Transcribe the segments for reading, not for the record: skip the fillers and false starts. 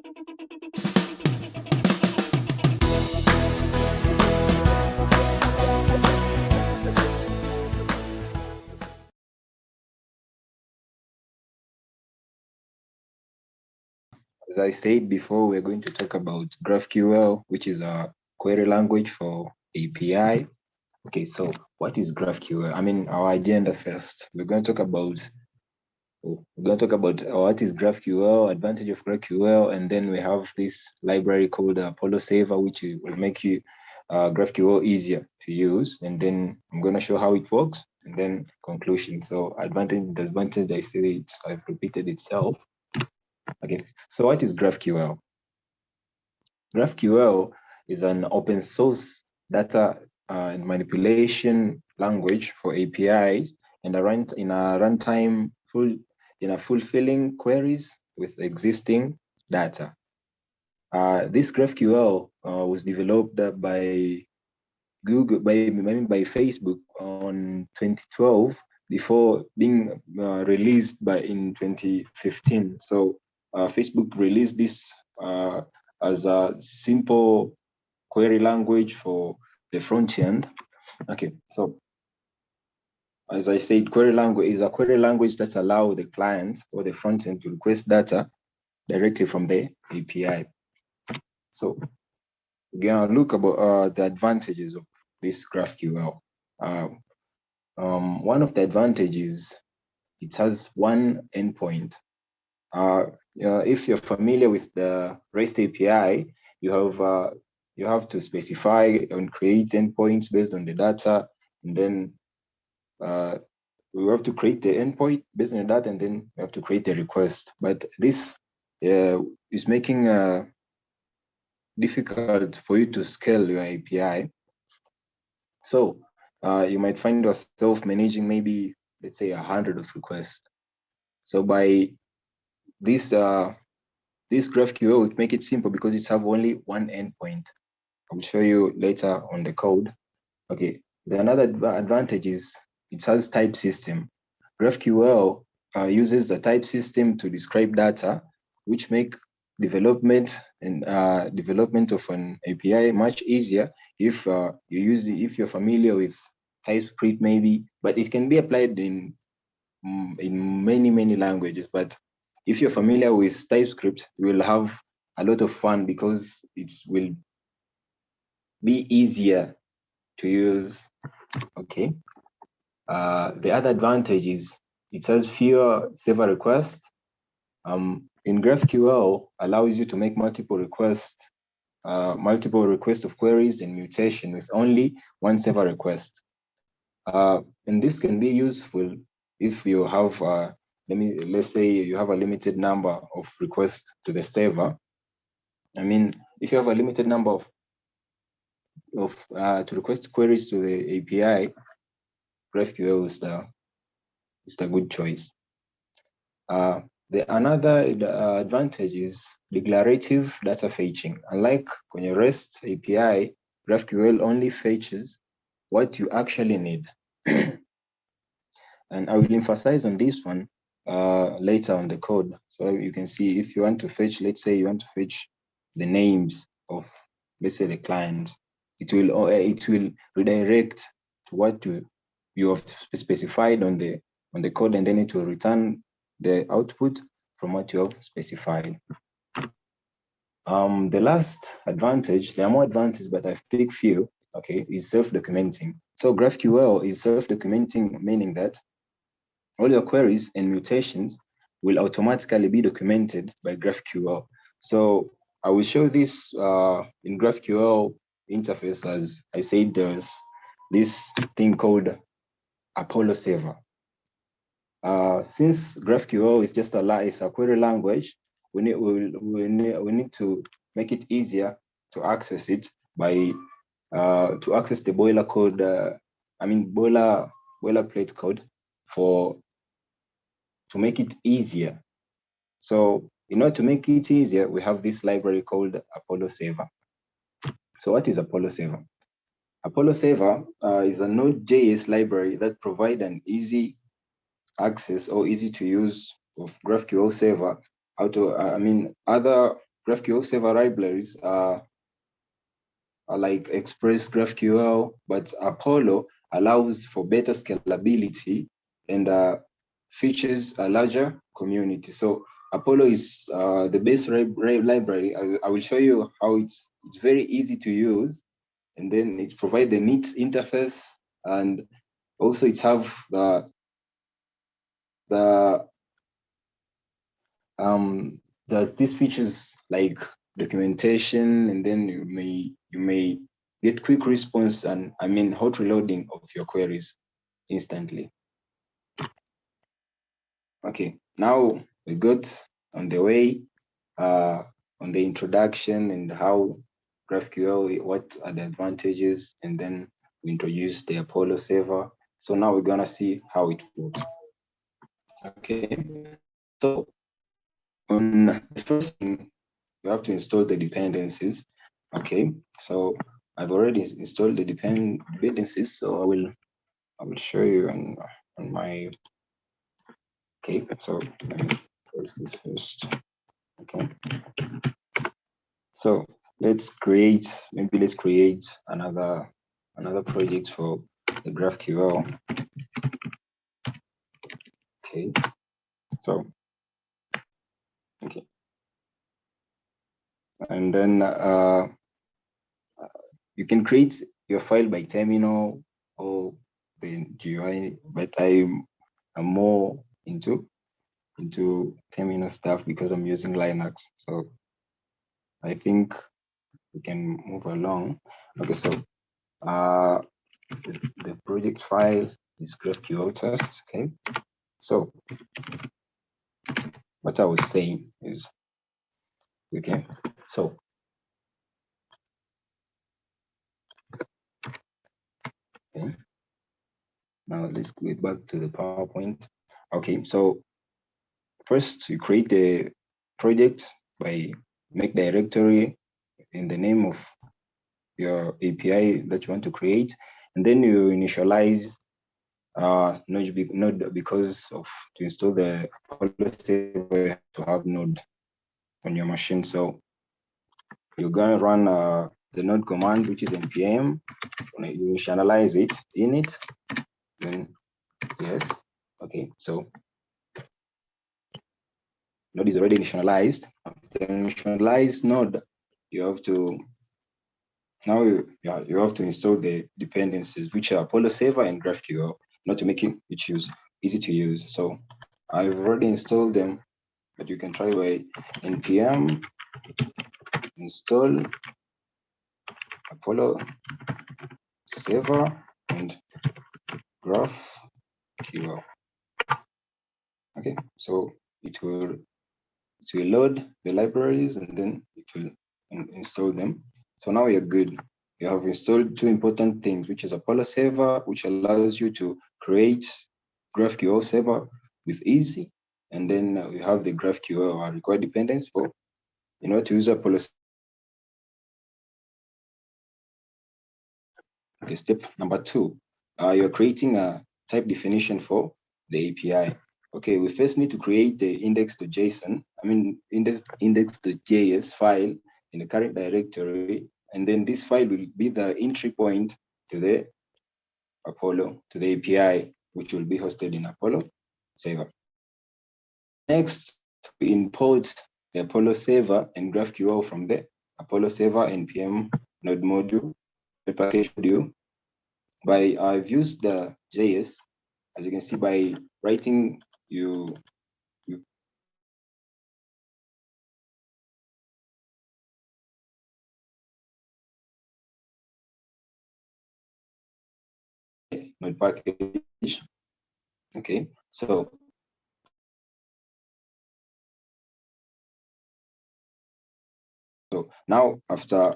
As I said before, we're going to talk about GraphQL, which is a query language for API. Okay, so what is GraphQL? I mean, our agenda first. We're going to talk about what is GraphQL, advantage of GraphQL, and then we have this library called Apollo Saver, which will make you GraphQL easier to use. And then I'm going to show how it works, and then conclusion. So advantage, disadvantage, I see I've repeated itself. Okay, so what is GraphQL? GraphQL is an open source data and manipulation language for APIs and in a runtime fulfilling queries with existing data. This GraphQL was developed by Facebook on 2012 before being released in 2015. So Facebook released this as a simple query language for the front end. Okay, so as I said, query language is a query language that allows the client or the front end to request data directly from the API. So we're gonna look about the advantages of this GraphQL. One of the advantages, it has one endpoint. If you're familiar with the REST API, you have to specify and create endpoints based on the data, and then we have to create the endpoint based on the data, and then we have to create the request. But this is making difficult for you to scale your API. So you might find yourself managing maybe, let's say, 100 of requests. So by this GraphQL would make it simple because it have only one endpoint. I'll show you later on the code. Okay, another advantage is it has type system. GraphQL uses the type system to describe data, which make development of an API much easier if you're familiar with TypeScript maybe, but it can be applied in many languages. But if you're familiar with TypeScript, you will have a lot of fun because it will be easier to use. Okay. The other advantage is it has fewer server requests. In GraphQL allows you to make multiple requests of queries and mutation with only one server request. And this can be useful if you have let's say you have a limited number of requests to the server. I mean, if you have a limited number to request queries to the API, GraphQL is the good choice. Another advantage is declarative data fetching. Unlike on your REST API, GraphQL only fetches what you actually need. And I will emphasize on this one later on the code. So you can see if you want to fetch, let's say you want to fetch the names of, let's say, the client, it will redirect to what you have specified on the code, and then it will return the output from what you have specified. The last advantage, there are more advantages, but I've picked few, okay, is self-documenting. So GraphQL is self-documenting, meaning that all your queries and mutations will automatically be documented by GraphQL. So I will show this in GraphQL interface. As I said, there's this thing called Apollo Saver. Since GraphQL is just a query language, we need to make it easier to access it by to access the boilerplate code to make it easier. So in order to make it easier, we have this library called Apollo Saver. So what is Apollo Saver? Apollo Saver is a Node.js library that provides an easy access or easy to use of GraphQL Server. Other GraphQL server libraries are like Express GraphQL, but Apollo allows for better scalability and features a larger community. So Apollo is the best library. I will show you how it's very easy to use, and then it provides a neat interface, and also it have the these features like documentation, and then you may get quick response and hot reloading of your queries instantly. Okay, now we got on the way on the introduction and how GraphQL, what are the advantages, and then we introduced the Apollo server. So now we're gonna see how it works. Okay, so on the first thing, you have to install the dependencies. Okay, so I've already installed the dependencies, so I will show you on my. Okay, so let me close this first. Okay, so let's create another project for the GraphQL. Okay, so okay, and then you can create your file by terminal or the GUI, but I'm more into terminal stuff because I'm using Linux. So I think we can move along. Okay, so the project file is GraphQL test. Okay, so what I was saying is, okay, so okay, now let's get back to the PowerPoint. Okay, so first you create the project by make directory in the name of your API that you want to create, and then you initialize Node because of to install the Apollo server, you have to have Node on your machine. So you're gonna run the Node command, which is npm. You initialize it in it, then yes, okay. So Node is already initialized. After initialized Node, you have to now you have to install the dependencies, which are Apollo server and GraphQL, not to make it easy to use. So I've already installed them, but you can try by npm install Apollo server and GraphQL. Okay, so it will load the libraries and then it will install them. So now you're good. You have installed two important things, which is Apollo server, which allows you to create GraphQL server with easy, and then you have the GraphQL or required dependence for to use Apollo. Okay, step number 2, you're creating a type definition for the API. Okay, we first need to create the index.json, index.js file in the current directory, and then this file will be the entry point to the Apollo, to the API, which will be hosted in Apollo server. Next, we import the Apollo server and GraphQL from the Apollo server npm node module, the package module. I've used the JS, as you can see, by writing you node package. Okay, so now after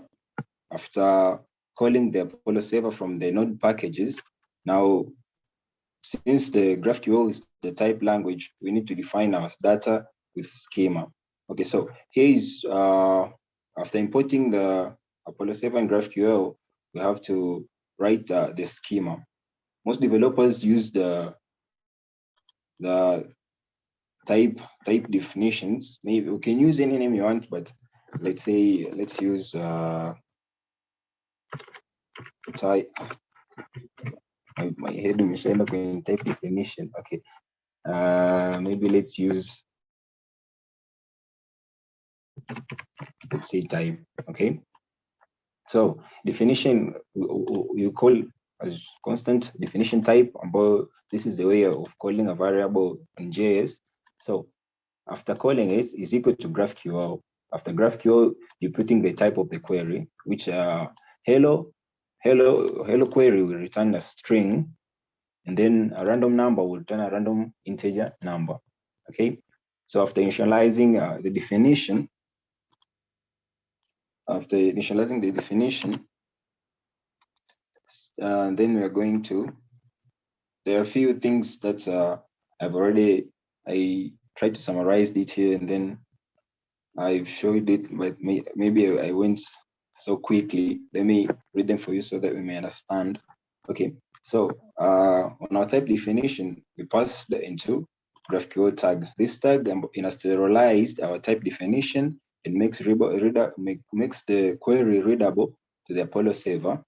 calling the Apollo server from the node packages, now since the GraphQL is the type language, we need to define our data with schema. Okay, so here is after importing the Apollo server and GraphQL, we have to write the schema. Most developers use the type definitions. Maybe you can use any name you want, but let's say, let's use type. My head imeshaenda kwenye type definition. Okay, maybe let's use, let's say type. Okay, so definition you call as constant definition type, about this is the way of calling a variable in JS. So after calling it is equal to GraphQL. After GraphQL, you're putting the type of the query, which hello query will return a string, and then a random number will return a random integer number. Okay, so after initializing the definition, then we are going to, there are a few things that I tried to summarize it here, and then I've showed it, but maybe I went so quickly. Let me read them for you so that we may understand. Okay, so on our type definition, we passed into GraphQL tag. This tag industrialized our type definition and makes the query readable to the Apollo server.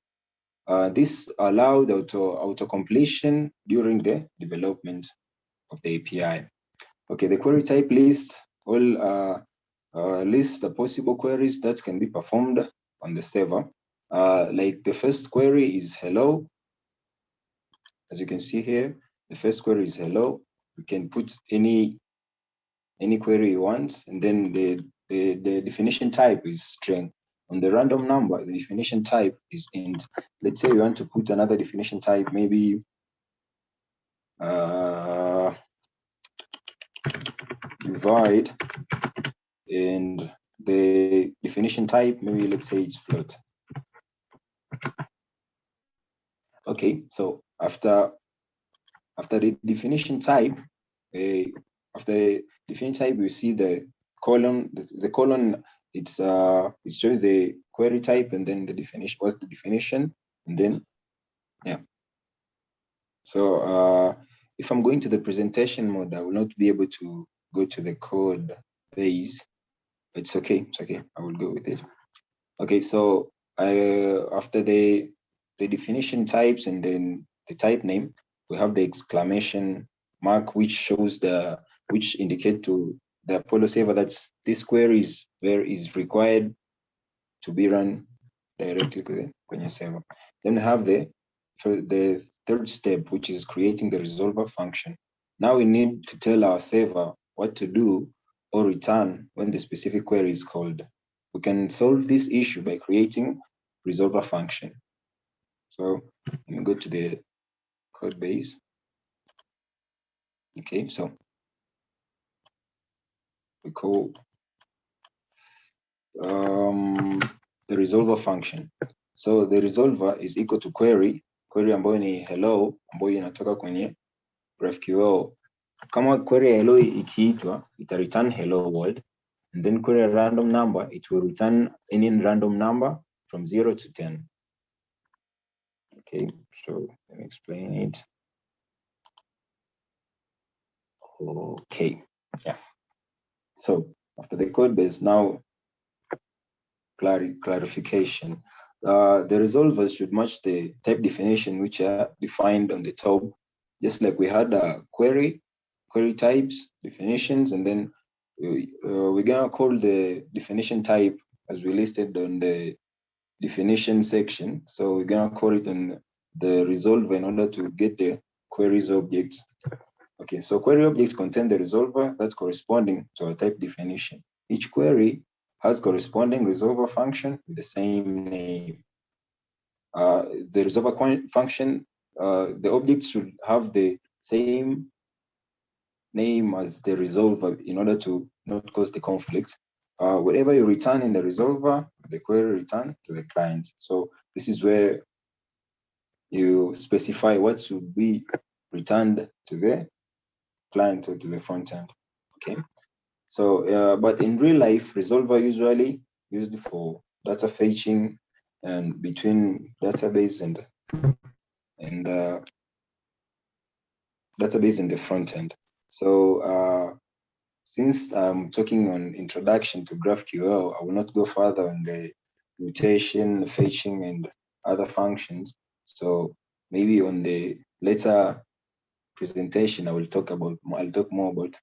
This allowed auto completion during the development of the API. Okay, the query type lists all lists the possible queries that can be performed on the server. Like the first query is hello. As you can see here, the first query is hello. You can put any query you want, and then the definition type is string. On the random number, the definition type is int. Let's say you want to put another definition type, maybe divide, and the definition type, maybe let's say it's float. Okay, so after the definition type, after definition type, you see the colon. The colon, it shows the query type, and then the definition. What's the definition? And then, yeah. So if I'm going to the presentation mode, I will not be able to go to the code base. It's okay. It's okay. I will go with it. Okay. So after the definition types and then the type name, we have the exclamation mark, which shows which indicate to the Apollo server that this query is required to be run directly kwenye server. Then we have the third step, which is creating the resolver function. Now we need to tell our server what to do or return when the specific query is called. We can solve this issue by creating resolver function. So let me go to the code base. Okay, so we call the resolver function. So the resolver is equal to query ambayo ni hello, ambayo inatoka kwenye GraphQL. Kama query hello ikiitwa, ita return hello world, and then query a random number, it will return any random number from 0 to 10. Okay, so let me explain it. Okay, yeah. So after the code base, now clarification. The resolvers should match the type definition which are defined on the top, just like we had query types, definitions, and then we're gonna call the definition type as we listed on the definition section. So we're gonna call it on the resolver in order to get the queries objects. Okay, so query objects contain the resolver that's corresponding to our type definition. Each query has corresponding resolver function with the same name. The resolver function, the objects should have the same name as the resolver in order to not cause the conflict. Whatever you return in the resolver, the query return to the client. So this is where you specify what should be returned to the client or to the front end. Okay. So, but in real life, resolver usually used for data fetching and between database and database in the front end. So since I'm talking on introduction to GraphQL, I will not go further on the mutation, fetching, and other functions. So maybe on the later presentation, I'll talk more about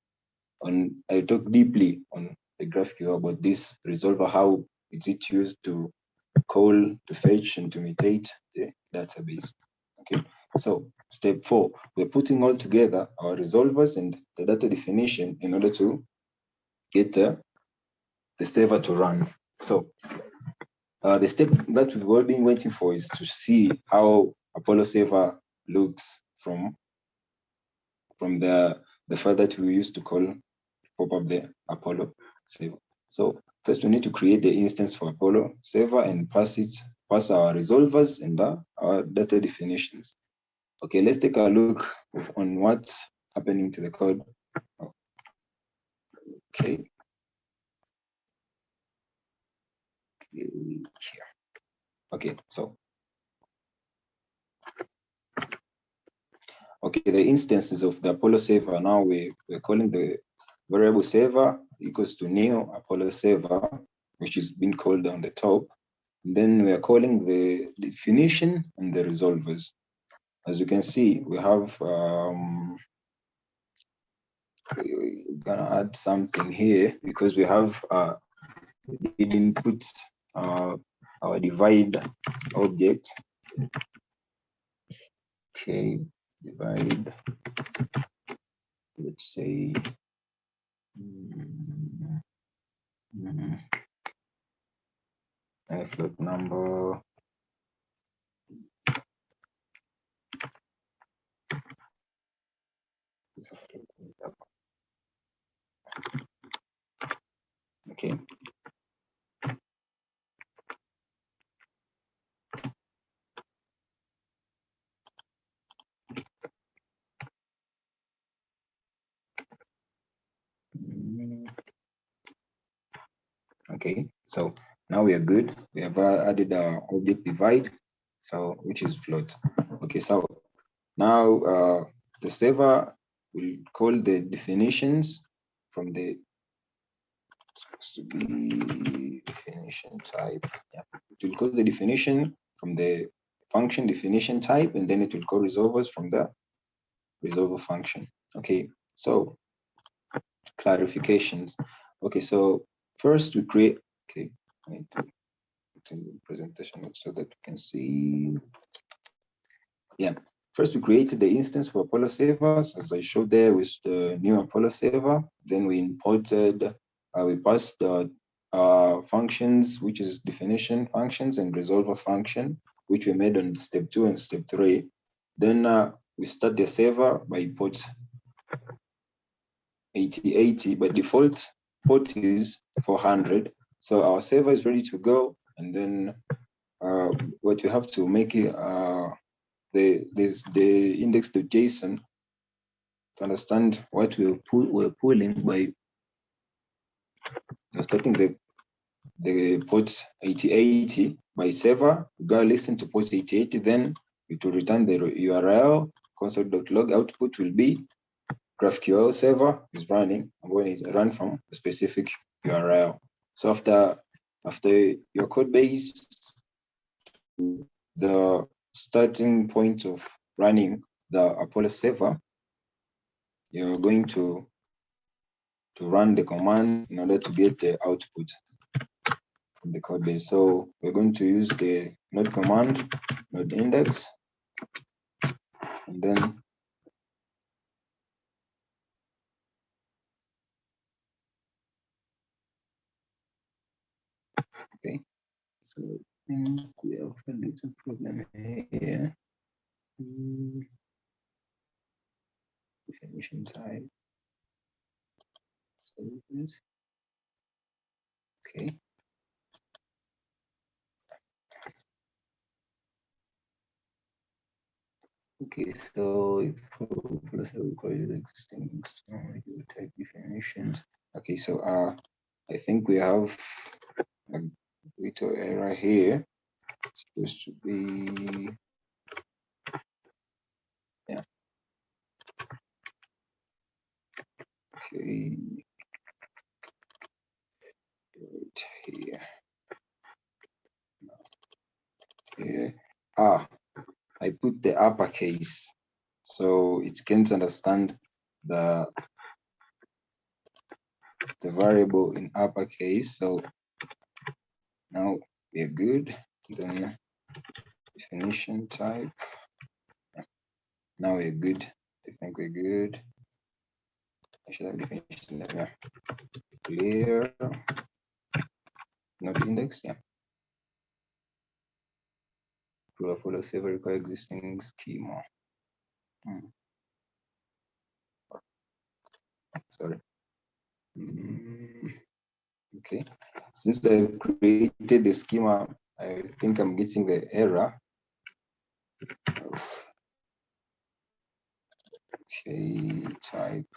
I'll talk deeply on the GraphQL about this resolver, how is it used to call, to fetch, and to mutate the database. Okay, so step 4, we're putting all together our resolvers and the data definition in order to get the server to run. So the step that we've all been waiting for is to see how Apollo server looks from the file that we used to call pop up the Apollo server. So first we need to create the instance for Apollo server and pass our resolvers and our data definitions. Okay, let's take a look on what's happening to the code. Okay. Okay, so the instances of the Apollo server, now we're calling the variable server equals to new Apollo server, which is being called on the top. And then we are calling the definition and the resolvers. As you can see, we have we're gonna add something here because we have we didn't put our divide object. Okay, divide. Let's say a float number. Okay. Okay, so now we are good. We have added our object divide, so which is float. Okay, so now the server will call the definitions from the supposed to be definition type. Yeah, it will call the definition from the function definition type, and then it will call resolvers from the resolver function. Okay, so clarifications. Okay, so first we create. Okay, I need to put in the presentation so that you can see. Yeah, first we created the instance for Apollo servers, as I showed there with the new Apollo server. Then we imported, we passed the functions, which is definition functions and resolver function, which we made on step 2 and step 3. Then we start the server by port 8080. By default, port is 400. So our server is ready to go. And then what you have to make it, there's the index.json to understand what we're pulling by starting the port 8080 by server. We go listen to port 8080, then it will return the URL. Console.log output will be GraphQL server is running. I'm going to run from a specific URL. So after your code base, the starting point of running the Apollo server, you're going to run the command in order to get the output from the code base. So we're going to use the node command, node index, and then okay. So I think we have a little problem here. Definition type. So this. Okay. Okay, so it's plus requires existing type definitions. Okay, so I think we have a little error here. It's supposed to be yeah. Okay. I put the uppercase, so it can't understand the variable in uppercase. So now we're good. Then definition type. Now we're good. I think we're good. I should have definition there. Clear. Not index. Yeah. Follow save require existing schema. Sorry. Okay. Since I've created the schema, I think I'm getting the error. Okay, type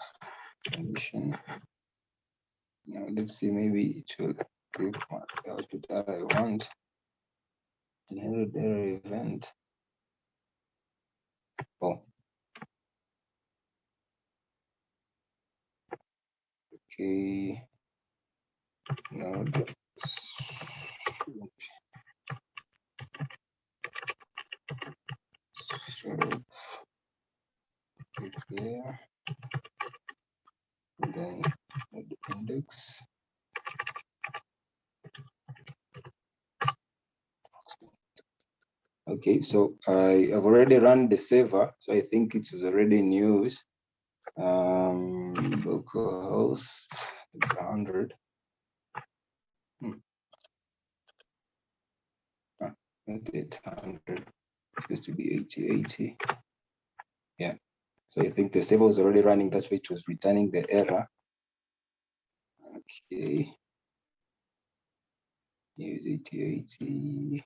condition. Now let's see, maybe it will give the output that I want. Inherit error event. Oh. Okay. Node. So click there. And then the index. Okay, so I have already run the server, so I think it was already in use. Localhost, it's 100. Not 800. It's supposed to be 80. Yeah. So I think the server was already running. That's why it was returning the error. Okay. Use 80.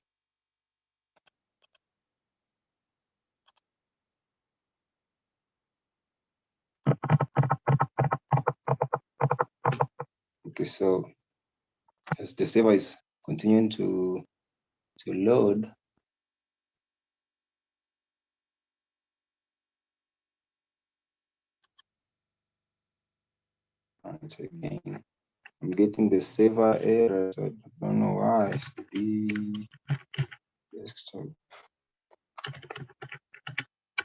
Okay, so as the server is continuing to load, once again, I'm getting the server error, so I don't know why. CD desktop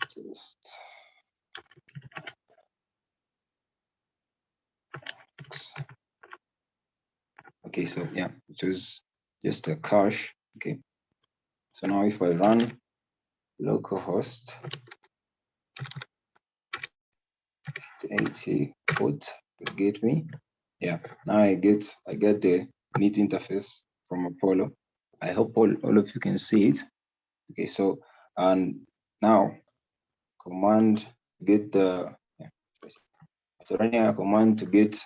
test. Okay, so yeah, it was just a cache. Okay, so now if I run localhost 80 port will get me. Yeah, now I get the neat interface from Apollo. I hope all of you can see it. Okay, so and now command get the after running a command to get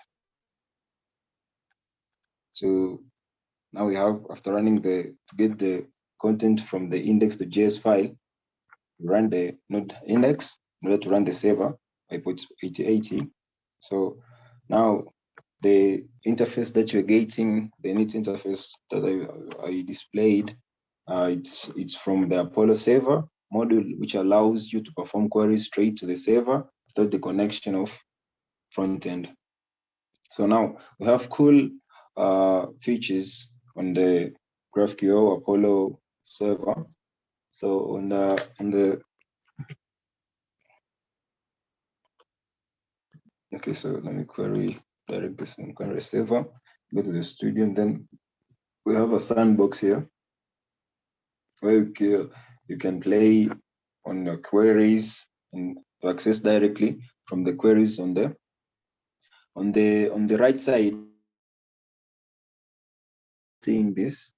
to now we have after running to get the content from the index.js file, run the node index in order to run the server. I put 80. So now the interface that you're getting, the neat interface that I displayed, it's from the Apollo server module, which allows you to perform queries straight to the server without the connection of front end. So now we have cool features on the GraphQL Apollo server. So on the okay, so let me direct this in query server, go to the studio, and then we have a sandbox here where you can play on your queries and to access directly from the queries on the right side. Seeing this,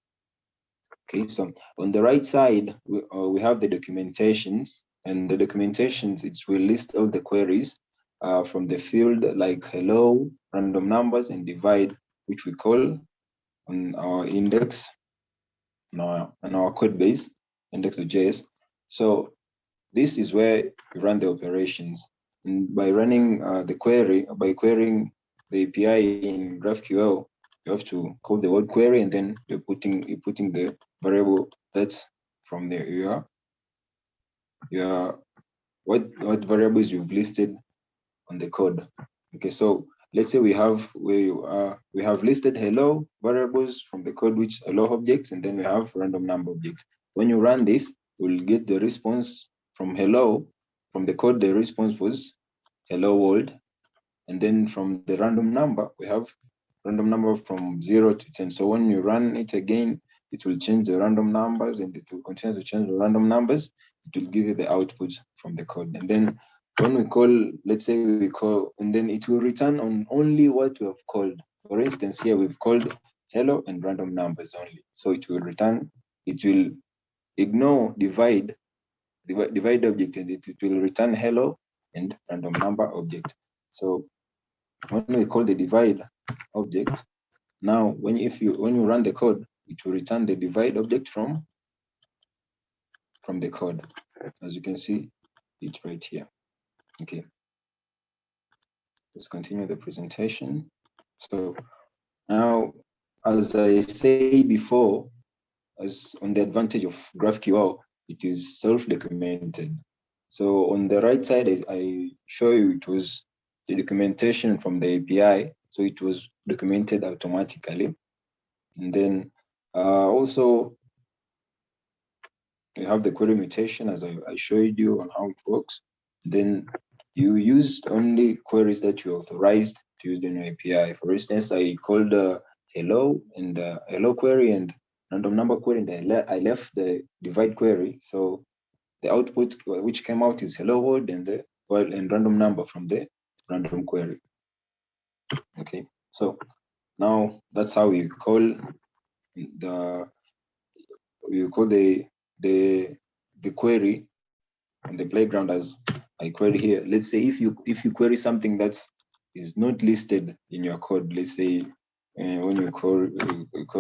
okay, so on the right side we have the documentations, and the documentations it will list all the queries from the field like hello, random numbers, and divide, which we call on our index, on our code base, index.js. So this is where you run the operations. And by running the query, by querying the API in GraphQL, you have to call the word query, and then you're putting the variable that's from the what variables you've listed on the code. Okay, so let's say we have listed hello variables from the code, which hello objects, and then we have random number objects. When you run this, we'll get the response from hello. From the code, the response was hello world. And then from the random number, we have random number from 0 to 10. So when you run it again, it will change the random numbers and it will continue to change the random numbers. It will give you the output from the code. And then when we call, let's say we call, and then it will return on only what we have called. For instance, here we've called hello and random numbers only. So it will return, it will ignore divide object, and it will return hello and random number object. So when we call the divide object, now when you run the code, it will return the divide object from the code, as you can see it right here. Okay, let's continue the presentation. So now, as I said before, as on the advantage of GraphQL, it is self-documented. So on the right side, I show you it was the documentation from the API. So it was documented automatically. And then also you have the query mutation, as I showed you on how it works. Then you use only queries that you authorized to use in your API. For instance, I called hello and hello query and random number query, and I left the divide query. So the output which came out is hello world and and random number from the random query. Okay, so now that's how you call the query on the playground, as I query here. Let's say if you query something that is not listed in your code, let's say when you call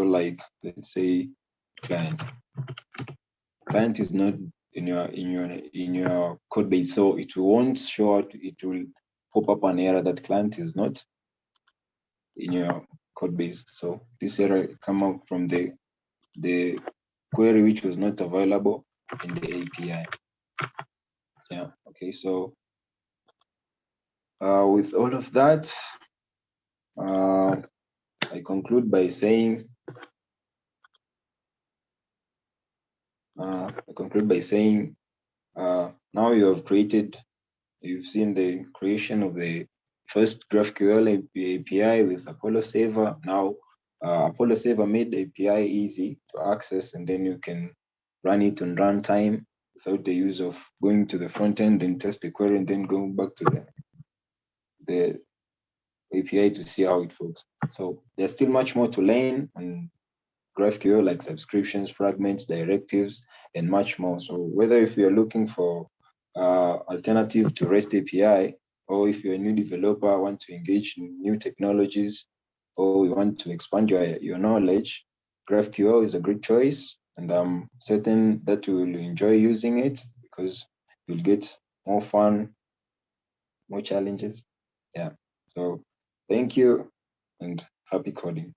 like, let's say client is not in your code base, so it won't show out. It will pop up an error that client is not in your code base. So this error come out from the query which was not available in the API. Yeah. Okay. So with all of that, I conclude by saying now you've seen the creation of the first GraphQL API with Apollo Server. Now Apollo Server made the API easy to access, and then you can run it on runtime without the use of going to the front end and test the query and then going back to the API to see how it works. So there's still much more to learn on GraphQL, like subscriptions, fragments, directives, and much more. So whether if you're looking for alternative to REST API, or if you're a new developer, want to engage in new technologies, or you want to expand your knowledge, GraphQL is a great choice. And I'm certain that you will enjoy using it because you'll get more fun, more challenges. Yeah. So thank you and happy coding.